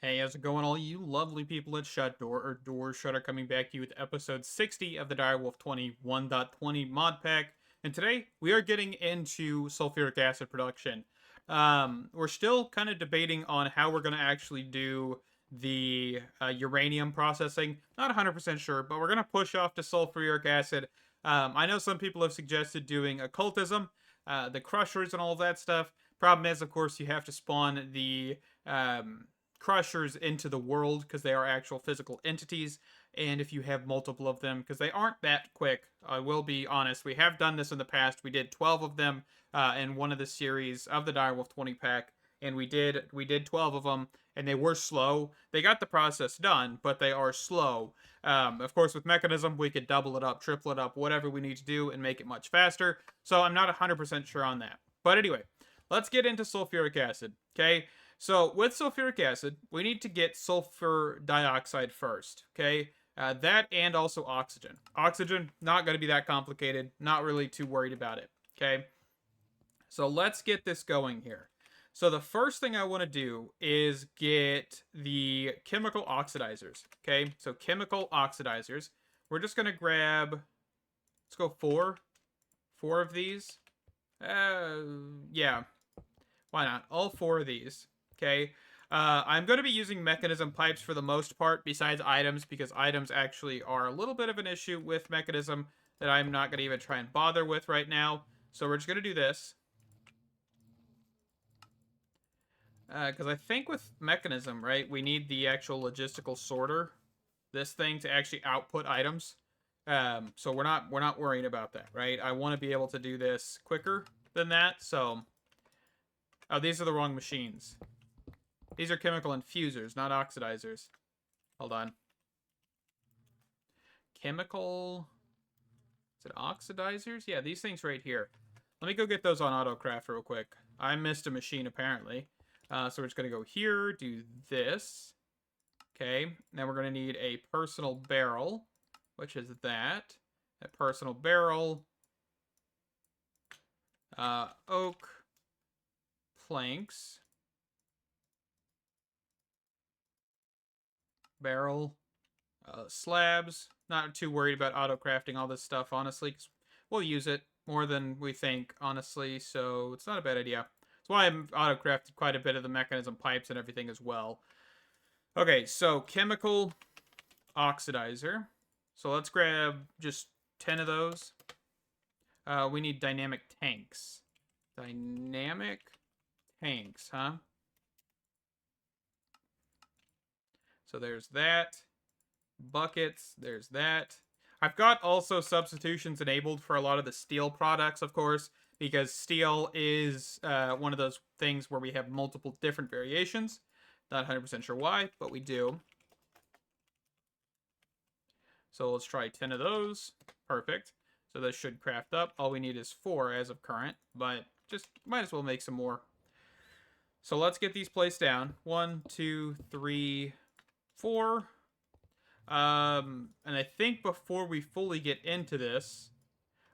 Hey, how's it going, all you lovely people at Doorshutter, coming back to you with episode 60 of the Direwolf20 1.20 mod pack. And today we are getting into sulfuric acid production. We're still kind of debating on how we're going to actually do the uranium processing. Not 100% sure, but we're going to push off to sulfuric acid. I know some people have suggested doing occultism, the crushers, and all of that stuff. Problem is, of course, you have to spawn the crushers into the world because they are actual physical entities, and if you have multiple of them, because they aren't that quick, I will be honest. We have done this in the past. We did 12 of them in one of the series of the Direwolf 20 pack, and we did 12 of them, and they were slow. They got the process done, but they are slow. Of course, with mechanism, we could double it up, triple it up, whatever we need to do, and make it much faster. So I'm not 100% sure on that. But anyway, let's get into sulfuric acid. Okay, so with sulfuric acid, we need to get sulfur dioxide first, okay? That and also oxygen. Oxygen, not going to be that complicated. Not really too worried about it, okay? So let's get this going here. So the first thing I want to do is get the chemical oxidizers, okay? So chemical oxidizers. We're just going to grab, let's go four of these. Yeah, why not? All four of these. Okay. I'm going to be using mechanism pipes for the most part, besides items, because items actually are a little bit of an issue with mechanism that I'm not going to even try and bother with right now. So we're just going to do this. Because I think with mechanism, right, we need the actual logistical sorter, this thing, to actually output items. So we're not worrying about that, right? I want to be able to do this quicker than that. So, oh, these are the wrong machines. These are chemical infusers, not oxidizers. Hold on. Chemical... Is it oxidizers? Yeah, these things right here. Let me go get those on AutoCraft real quick. I missed a machine, apparently. So we're just going to go here, do this. Okay, now we're going to need a personal barrel, which is that. A personal barrel. Oak. Planks. Barrel, slabs. Not too worried about auto crafting all this stuff, honestly, 'cause we'll use it more than we think, honestly, so it's not a bad idea. That's why I've auto crafted quite a bit of the mechanism pipes and everything as well. Okay, so chemical oxidizer. So let's grab just 10 of those. We need dynamic tanks. Dynamic tanks, huh? So there's that. Buckets, there's that. I've got also substitutions enabled for a lot of the steel products, of course, because steel is one of those things where we have multiple different variations. Not 100% sure why, but we do. So let's try 10 of those. Perfect. So this should craft up. All we need is 4 as of current, but just might as well make some more. So let's get these placed down. 1, 2, 3, 4. And I think before we fully get into this,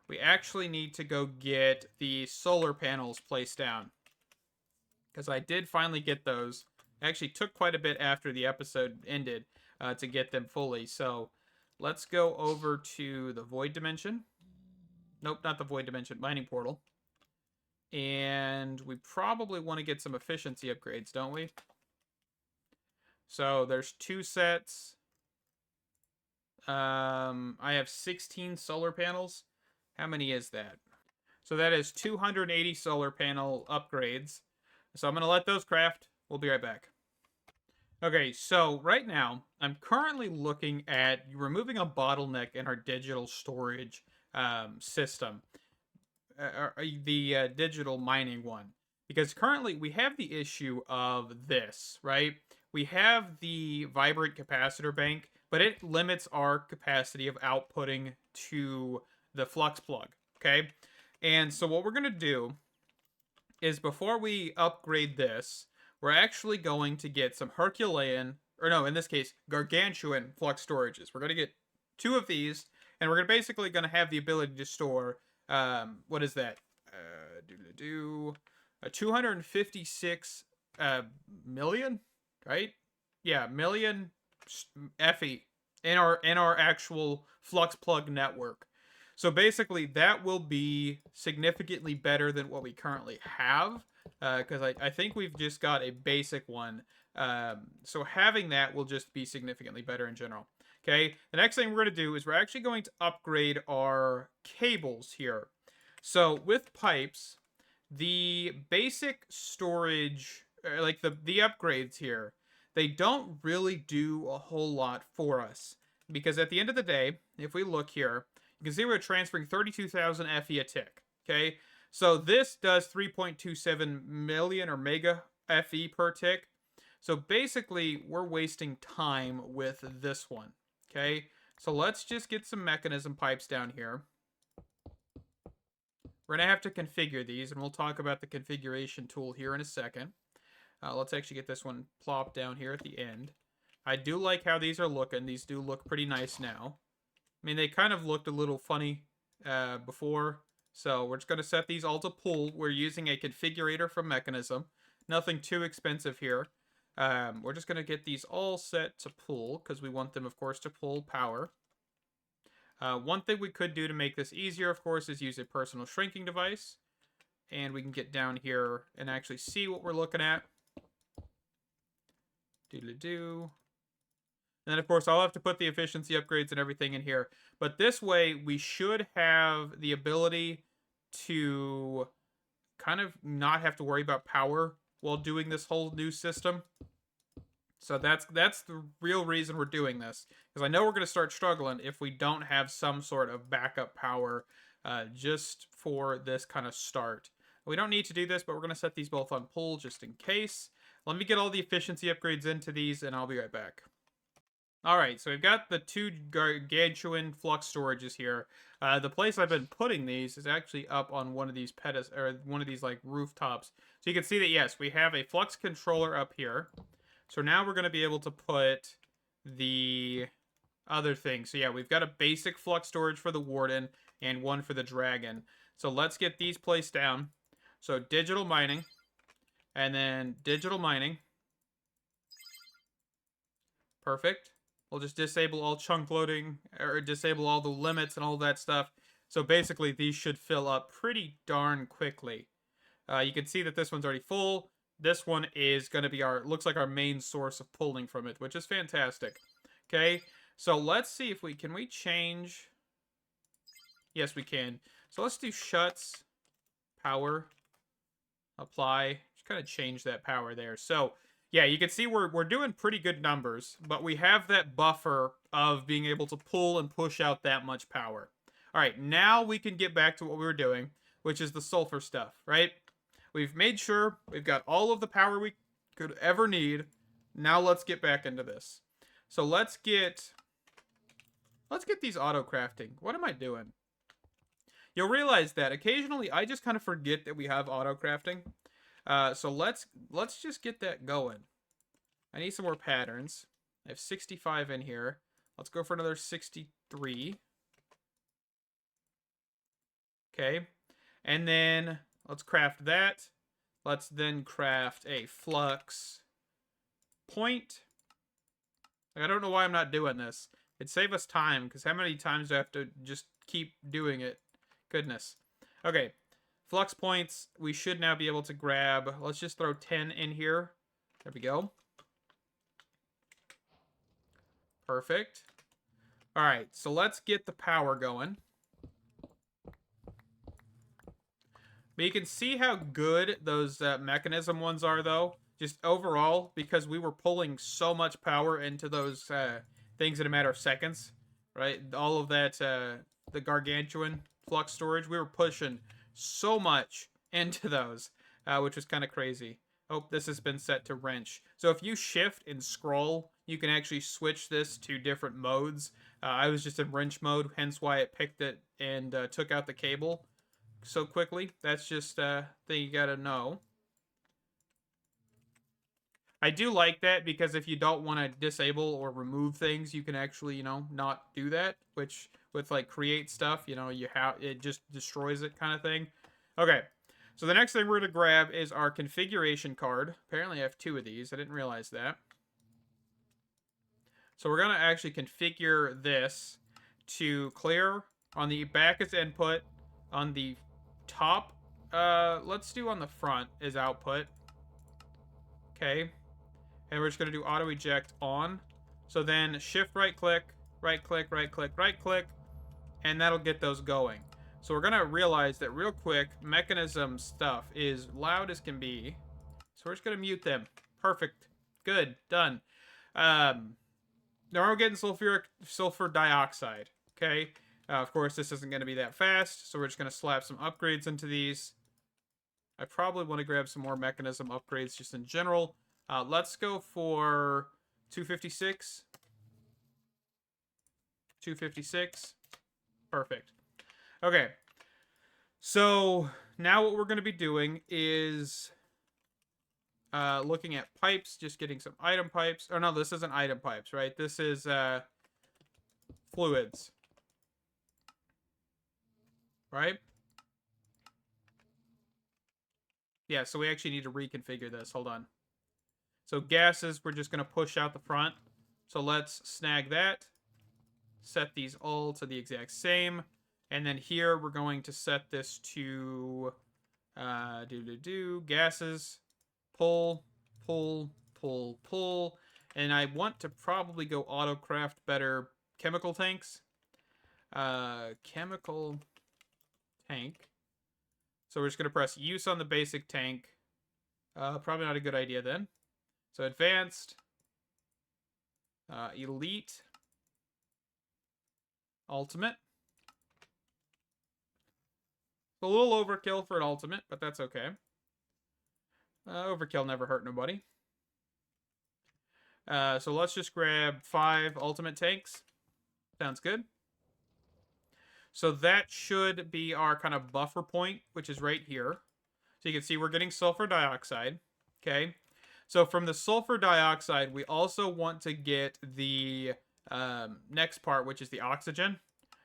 we actually need to go get the solar panels placed down. Because I did finally get those. It actually took quite a bit after the episode ended to get them fully. So let's go over to the void dimension. Nope, not the void dimension, mining portal. And we probably want to get some efficiency upgrades, don't we? So there's 2 sets. I have 16 solar panels. How many is that? So that is 280 solar panel upgrades. So I'm going to let those craft. We'll be right back. Okay, so right now, I'm currently looking at removing a bottleneck in our digital storage system. The digital mining one. Because currently, we have the issue of this, right? We have the vibrant capacitor bank, but it limits our capacity of outputting to the flux plug, okay? And so what we're going to do is, before we upgrade this, we're actually going to get some Herculean, or no, in this case, gargantuan flux storages. We're going to get 2 of these, and we're basically going to have the ability to store, what is that? 256 million, right? yeah, million FE in our actual flux plug network. So basically, that will be significantly better than what we currently have, because I think we've just got a basic one. So having that will just be significantly better in general. Okay, the next thing we're going to do is we're actually going to upgrade our cables here. So with pipes, the basic storage, like the upgrades here, they don't really do a whole lot for us. Because at the end of the day, if we look here, you can see we're transferring 32,000 FE a tick. Okay, so this does 3.27 million or mega FE per tick. So basically, we're wasting time with this one. Okay, so let's just get some mechanism pipes down here. We're going to have to configure these, and we'll talk about the configuration tool here in a second. Let's actually get this one plopped down here at the end. I do like how these are looking. These do look pretty nice now. I mean, they kind of looked a little funny before. So we're just going to set these all to pull. We're using a configurator from Mechanism. Nothing too expensive here. We're just going to get these all set to pull because we want them, of course, to pull power. One thing we could do to make this easier, of course, is use a personal shrinking device. And we can get down here and actually see what we're looking at. Doodle-doo. And then, of course, I'll have to put the efficiency upgrades and everything in here. But this way, we should have the ability to kind of not have to worry about power while doing this whole new system. So that's the real reason we're doing this. Because I know we're going to start struggling if we don't have some sort of backup power just for this kind of start. We don't need to do this, but we're going to set these both on pull just in case. Let me get all the efficiency upgrades into these, and I'll be right back. Alright, so we've got the two gargantuan flux storages here. The place I've been putting these is actually up on one of these or one of these like rooftops. So you can see that, yes, we have a flux controller up here. So now we're going to be able to put the other thing. So yeah, we've got a basic flux storage for the Warden and one for the Dragon. So let's get these placed down. So digital mining, and then digital mining. Perfect. We'll just disable all chunk loading, or disable all the limits and all that stuff. So basically, these should fill up pretty darn quickly. You can see that this one's already full. This one is going to be looks like our main source of pulling from it, which is fantastic. Okay, so let's see if can we change? Yes, we can. So let's do shuts, power, apply. Just kind of change that power there. So yeah, you can see we're doing pretty good numbers, but we have that buffer of being able to pull and push out that much power. All right, now we can get back to what we were doing, which is the sulfur stuff, right? We've made sure we've got all of the power we could ever need. Now let's get back into this. So let's get these auto crafting. What am I doing? You'll realize that occasionally I just kind of forget that we have auto crafting. So let's just get that going. I need some more patterns. I have 65 in here. Let's go for another 63. Okay. And then let's craft that. Let's then craft a flux point. Like, I don't know why I'm not doing this. It'd save us time, because how many times do I have to just keep doing it? Goodness. Okay. Flux points, we should now be able to grab. Let's just throw 10 in here. There we go. Perfect. All right, so let's get the power going. But you can see how good those mechanism ones are, though. Just overall, because we were pulling so much power into those things in a matter of seconds. Right? All of that, the gargantuan flux storage, we were pushing so much into those, which was kind of crazy. Oh, this has been set to wrench. So if you shift and scroll, you can actually switch this to different modes. I was just in wrench mode, hence why it picked it and took out the cable so quickly. That's just a thing you gotta know. I do like that, because if you don't want to disable or remove things, you can actually, you know, not do that, which with like create stuff, you know, it just destroys it kind of thing. Okay, so the next thing we're going to grab is our configuration card. Apparently I have 2 of these. I didn't realize that. So we're going to actually configure this to clear on the back as input, on the top, let's do on the front as output. Okay. And we're just going to do auto eject on. So then shift right click, right click, right click, right click, and that'll get those going. So we're going to realize that real quick, mechanism stuff is loud as can be. So we're just going to mute them. Perfect. Good. Done. Now we're getting sulfur dioxide. Okay. Of course, this isn't going to be that fast, so we're just going to slap some upgrades into these. I probably want to grab some more mechanism upgrades just in general. Let's go for 256. 256. Perfect. Okay. So now what we're going to be doing is looking at pipes, just getting some item pipes. Oh, no, this isn't item pipes, right? This is fluids. Right? Yeah, so we actually need to reconfigure this. Hold on. So gases, we're just going to push out the front. So let's snag that. Set these all to the exact same. And then here we're going to set this to gases. Pull, pull, pull, pull. And I want to probably go auto craft better chemical tanks. Chemical tank. So we're just going to press use on the basic tank. Probably not a good idea then. So advanced, elite, ultimate. It's a little overkill for an ultimate, but that's okay. Overkill never hurt nobody. So let's just grab 5 ultimate tanks. Sounds good. So that should be our kind of buffer point, which is right here. So you can see we're getting sulfur dioxide. Okay. So from the sulfur dioxide, we also want to get the next part, which is the oxygen.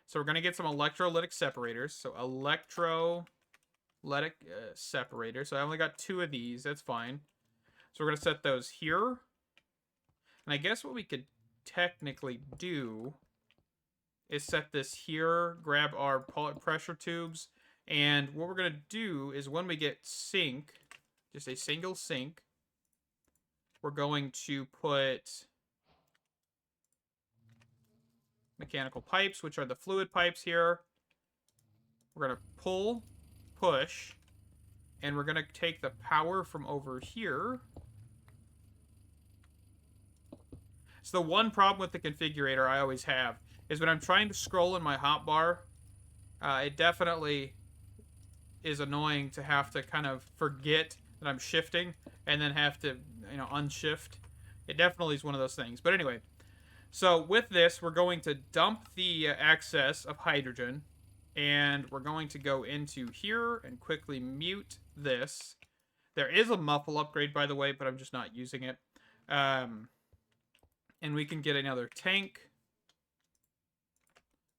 So we're going to get some electrolytic separators. So electrolytic separators. So I only got 2 of these. That's fine. So we're going to set those here. And I guess what we could technically do is set this here, grab our pressure tubes, and what we're going to do is when we get sink, just a single sink, we're going to put mechanical pipes, which are the fluid pipes here. We're going to pull, push, and we're going to take the power from over here. So the one problem with the configurator I always have is when I'm trying to scroll in my hotbar, it definitely is annoying to have to kind of forget that I'm shifting and then have to, unshift. It definitely is one of those things. But anyway, so with this, we're going to dump the excess of hydrogen, and we're going to go into here and quickly mute this. There is a muffle upgrade, by the way, but I'm just not using it. And we can get another tank.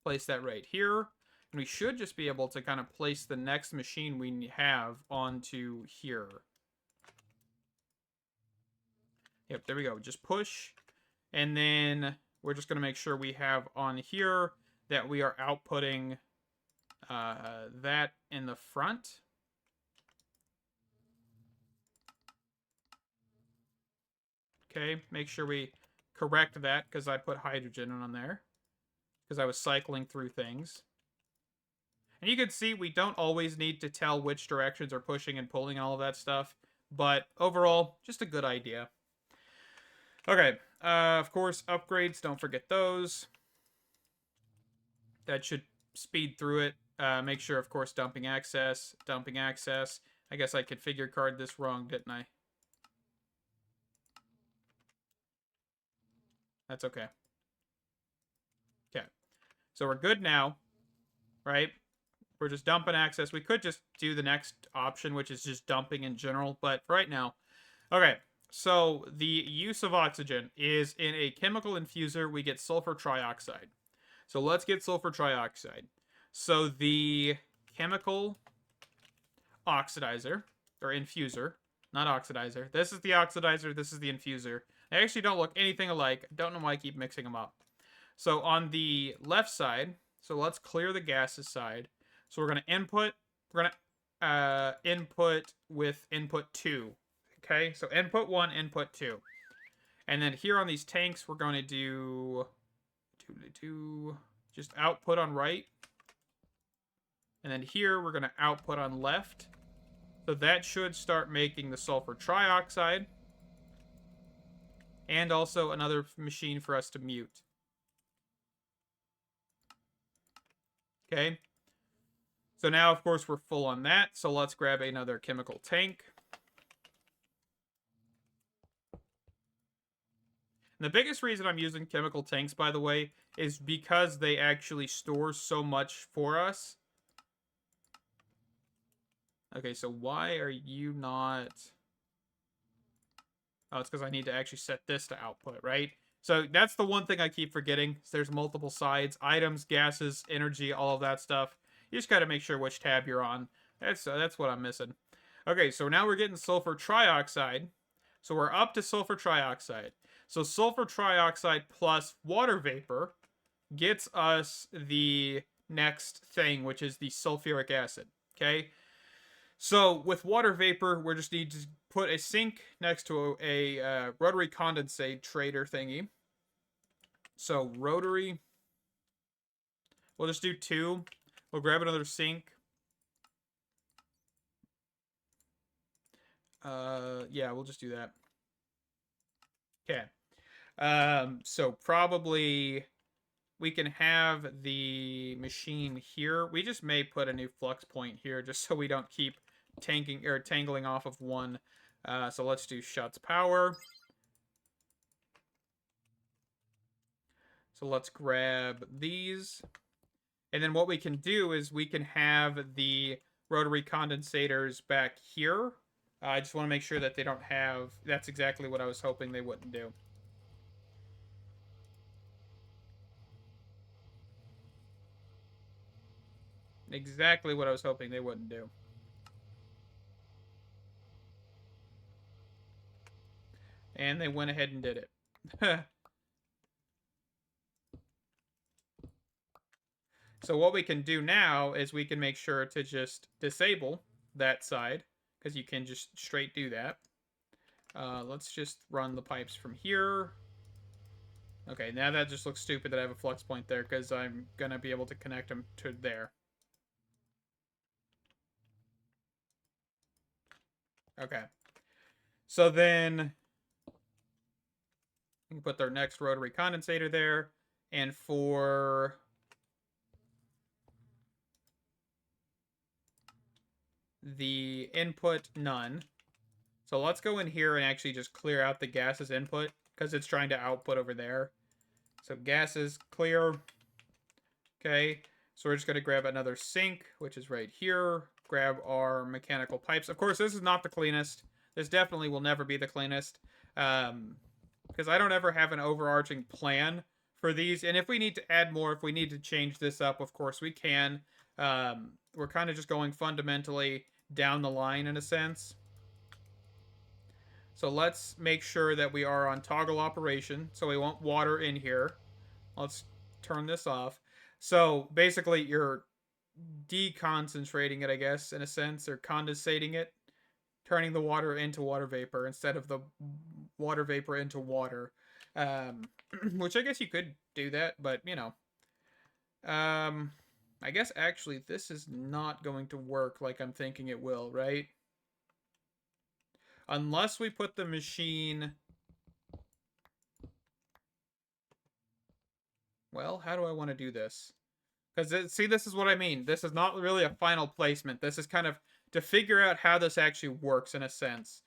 Place that right here. And we should just be able to kind of place the next machine we have onto here. Yep, there we go. Just push. And then we're just going to make sure we have on here that we are outputting that in the front. Okay, make sure we correct that because I put hydrogen on there. Because I was cycling through things. And you can see we don't always need to tell which directions are pushing and pulling and all of that stuff. But overall, just a good idea. Okay, of course, upgrades, don't forget those. That should speed through it. Make sure, of course, dumping access. I guess I configured card this wrong, didn't I? That's okay. Okay. So we're good now, right? We're just dumping access. We could just do the next option, which is just dumping in general, but right now. Okay, so the use of oxygen is in a chemical infuser, we get sulfur trioxide. So let's get sulfur trioxide. So the chemical oxidizer, or infuser, not oxidizer. This is the oxidizer, this is the infuser. They actually don't look anything alike. Don't know why I keep mixing them up. So on the left side, so let's clear the gases side. So we're going to input, we're going to input with input 2. Okay, so input 1, input 2. And then here on these tanks, we're going to do just output on right. And then here, we're going to output on left. So that should start making the sulfur trioxide. And also another machine for us to mute. Okay. So now, of course, we're full on that. So let's grab another chemical tank. And the biggest reason I'm using chemical tanks, by the way, is because they actually store so much for us. Okay, so why are you not... Oh, it's because I need to actually set this to output, right? So that's the one thing I keep forgetting. There's multiple sides, items, gases, energy, all of that stuff. You just got to make sure which tab you're on. That's what I'm missing. Okay, so now we're getting sulfur trioxide. So we're up to sulfur trioxide. So sulfur trioxide plus water vapor gets us the next thing, which is the sulfuric acid. Okay? So with water vapor, we just need to put a sink next to a rotary condensate trader thingy. So rotary, we'll just do 2. We'll grab another sink. Yeah, we'll just do that. Okay. So probably we can have the machine here. We just may put a new flux point here just so we don't keep tangling off of one. So let's do shuts power. So let's grab these. And then what we can do is we can have the rotary condensators back here. I just want to make sure that they don't have... That's exactly what I was hoping they wouldn't do. Exactly what I was hoping they wouldn't do. And they went ahead and did it. So what we can do now is we can make sure to just disable that side, because you can just straight do that. Let's just run the pipes from here. Okay, now that just looks stupid that I have a flux point there, because I'm going to be able to connect them to there. Okay. So then we can put their next rotary condensator there. And for the input, none. So let's go in here and actually just clear out the gases input, because it's trying to output over there. So gases, clear. Okay, so we're just going to grab another sink, which is right here. Grab our mechanical pipes. Of course, this is not the cleanest. This definitely will never be the cleanest. Because I don't ever have an overarching plan for these. And if we need to add more, if we need to change this up, of course we can. We're kind of just going fundamentally down the line in a sense. So let's make sure that we are on toggle operation. So we want water in here. Let's turn this off. So basically you're deconcentrating it, I guess, in a sense, or condensating it, turning the water into water vapor instead of the water vapor into water. Which I guess you could do that, but, you know. I guess actually this is not going to work like I'm thinking it will, right? Unless we put the machine... Well, how do I want to do this? Because, see, this is what I mean. This is not really a final placement. This is kind of to figure out how this actually works in a sense.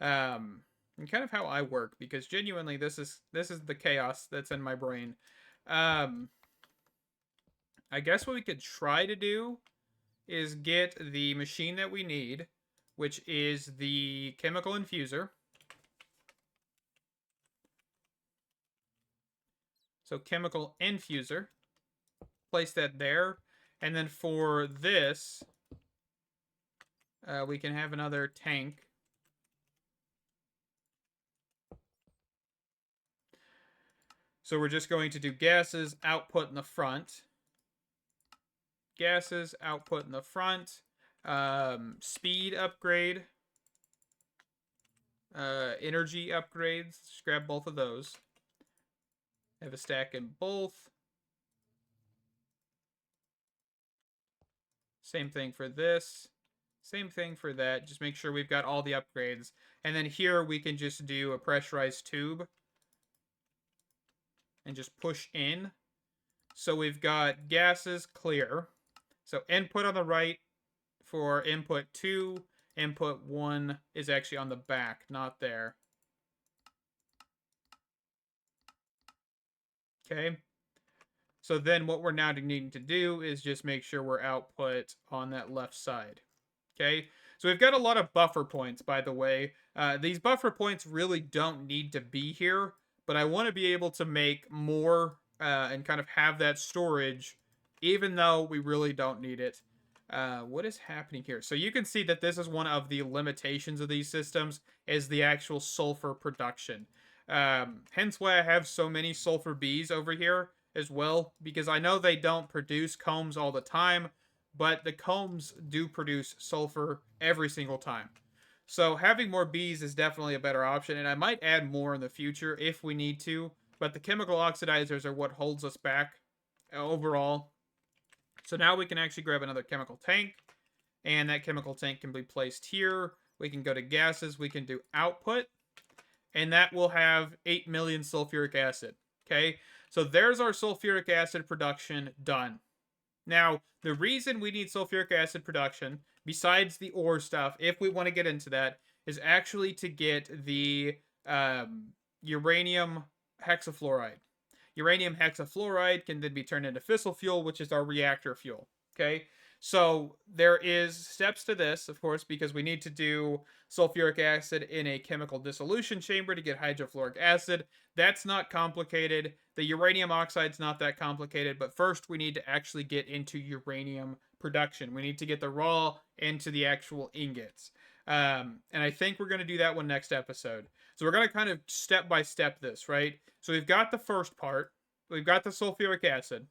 And kind of how I work. Because genuinely, this is the chaos that's in my brain. I guess what we could try to do is get the machine that we need, which is the chemical infuser. So chemical infuser. Place that there. And then for this, we can have another tank. So we're just going to do gases, output in the front. Gases, output in the front. Speed upgrade. Energy upgrades. Just grab both of those. Have a stack in both. Same thing for this. Same thing for that. Just make sure we've got all the upgrades. And then here we can just do a pressurized tube. And just push in. So we've got gases clear. So input on the right for input 2. Input 1 is actually on the back, not there. Okay. So then what we're now needing to do is just make sure we're output on that left side. Okay. So we've got a lot of buffer points, by the way. These buffer points really don't need to be here, but I want to be able to make more and kind of have that storage, even though we really don't need it. What is happening here? So you can see that this is one of the limitations of these systems, is the actual sulfur production. Hence why I have so many sulfur bees over here as well, because I know they don't produce combs all the time, but the combs do produce sulfur every single time. So having more bees is definitely a better option, and I might add more in the future if we need to, but the chemical oxidizers are what holds us back overall. So now we can actually grab another chemical tank, and that chemical tank can be placed here. We can go to gases, we can do output, and that will have 8 million sulfuric acid. Okay, so there's our sulfuric acid production done. Now, the reason we need sulfuric acid production, besides the ore stuff, if we want to get into that, is actually to get the uranium hexafluoride. Uranium hexafluoride can then be turned into fissile fuel, which is our reactor fuel. Okay, so there is steps to this, of course, because we need to do sulfuric acid in a chemical dissolution chamber to get hydrofluoric acid. That's not complicated. The uranium oxide's not that complicated, but first we need to actually get into uranium production. We need to get the raw into the actual ingots. And I think we're going to do that one next episode. So we're going to kind of step by step this, right? So we've got the first part. We've got the sulfuric acid.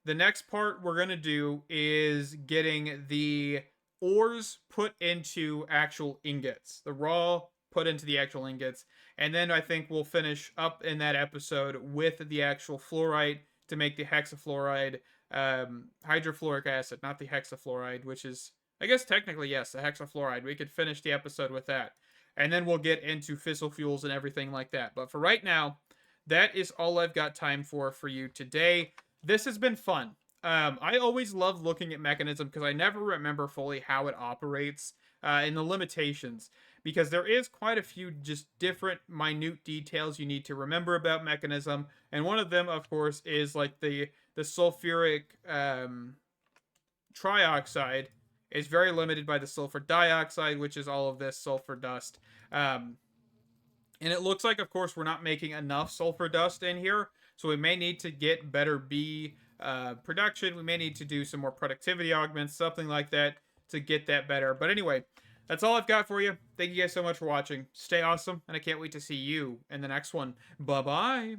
The next part we're going to do is getting the ores put into actual ingots. The raw put into the actual ingots. And then I think we'll finish up in that episode with the actual fluorite to make the hexafluoride, hydrofluoric acid, not the hexafluoride, which is, I guess technically, yes, the hexafluoride. We could finish the episode with that. And then we'll get into fissile fuels and everything like that. But for right now, that is all I've got time for you today. This has been fun. I always love looking at Mechanism because I never remember fully how it operates and the limitations. Because there is quite a few just different minute details you need to remember about Mechanism. And one of them, of course, is like the sulfuric trioxide is very limited by the sulfur dioxide, which is all of this sulfur dust. And it looks like, of course, we're not making enough sulfur dust in here. So we may need to get better bee production. We may need to do some more productivity augments, something like that, to get that better. But anyway, that's all I've got for you. Thank you guys so much for watching. Stay awesome, and I can't wait to see you in the next one. Bye-bye.